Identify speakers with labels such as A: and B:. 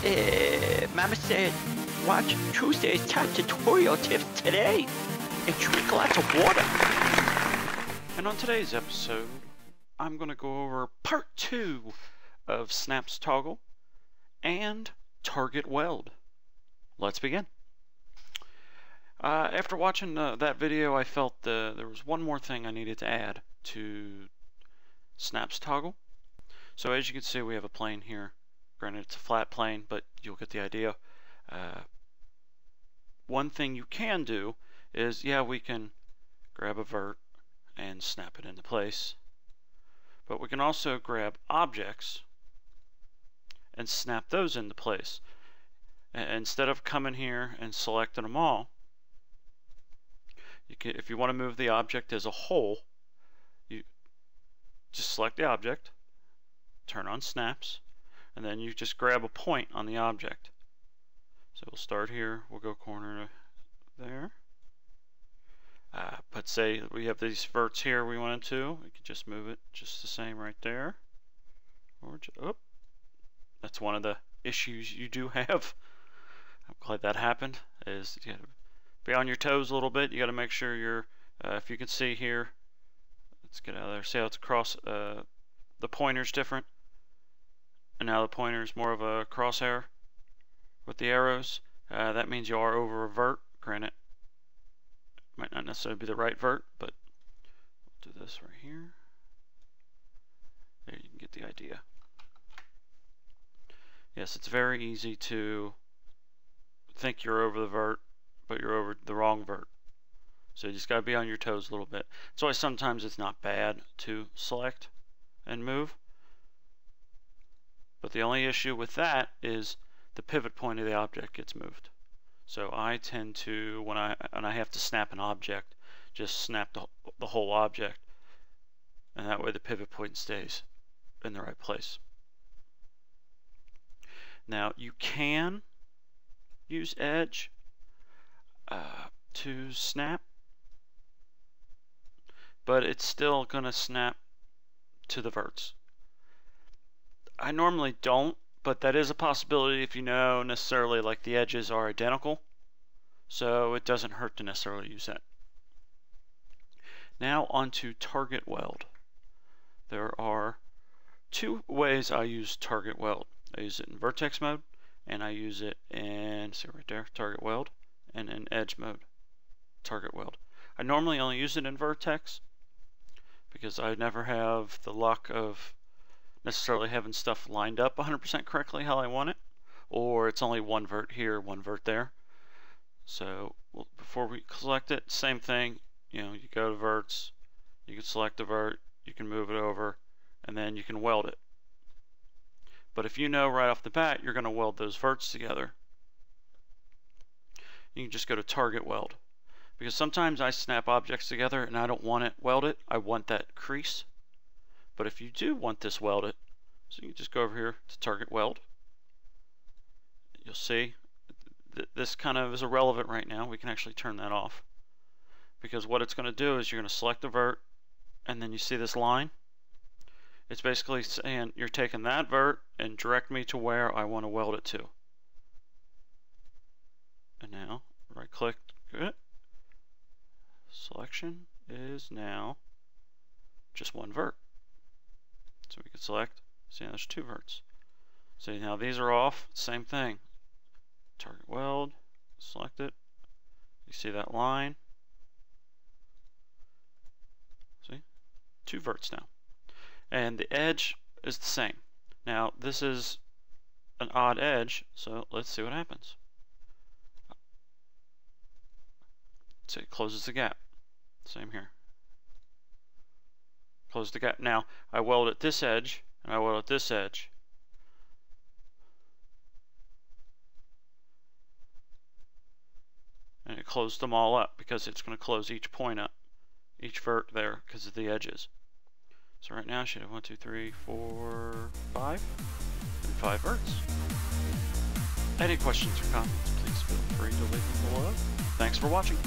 A: Mama said, watch Tuesday's top tutorial tips today and drink lots of water. And on today's episode, I'm going to go over part 2 of Snap's toggle and Target Weld. Let's begin. After watching that video, I felt there was one more thing I needed to add to Snap's toggle. So as you can see, we have a plane here. Granted, it's a flat plane, but you'll get the idea. One thing you can do is, yeah, we can grab a vert and snap it into place. But we can also grab objects and snap those into place. Instead of coming here and selecting them all, you can, if you want to move the object as a whole, you just select the object, turn on snaps, and then you just grab a point on the object. So we'll start here, we'll go corner to there. But say we have these verts here we wanted to, we could just move it just the same right there. Or that's one of the issues you do have. I'm glad that happened. Is you gotta be on your toes a little bit. You got to make sure you're. If you can see here, let's get out of there. See how it's across. The pointer's different, and now the pointer's more of a crosshair with the arrows. That means you are over a vert. Granted, might not necessarily be the right vert, but we'll do this right here. There, you can get the idea. Yes, it's very easy to think you're over the vert, but you're over the wrong vert. So you just got to be on your toes a little bit. That's why sometimes it's not bad to select and move. But the only issue with that is the pivot point of the object gets moved. So I tend to, when I have to snap an object, just snap the whole object, and that way the pivot point stays in the right place. Now you can use edge to snap, but it's still going to snap to the verts. I normally don't, but that is a possibility if you know necessarily like the edges are identical, so it doesn't hurt to necessarily use that. Now onto Target Weld. There are two ways I use Target Weld. I use it in vertex mode, and I use it in, see right there, Target Weld, and in edge mode, Target Weld. I normally only use it in vertex because I never have the luck of necessarily having stuff lined up 100% correctly how I want it, or it's only one vert here, one vert there. So before we select it, same thing, you know, you go to verts, you can select the vert, you can move it over, and then you can weld it. But if you know right off the bat you're going to weld those verts together, you can just go to Target Weld. Because sometimes I snap objects together and I don't want it welded, I want that crease. But if you do want this welded, so you can just go over here to Target Weld. You'll see this kind of is irrelevant right now. We can actually turn that off. Because what it's going to do is you're going to select the vert, and then you see this line. It's basically saying you're taking that vert and direct me to where I want to weld it to. And now, right click, good. Selection is now just one vert. So we can select, see there's two verts. So now these are off, same thing. Target Weld, select it. You see that line? See? Two verts now. And the edge is the same. Now this is an odd edge, so let's see what happens. So it closes the gap. Same here. Close the gap. Now I weld at this edge and I weld at this edge. And it closed them all up because it's going to close each point up, each vert there because of the edges. So right now I should have 1, 2, 3, 4, 5, and 5 verts. Any questions or comments, please feel free to leave them below. Thanks for watching.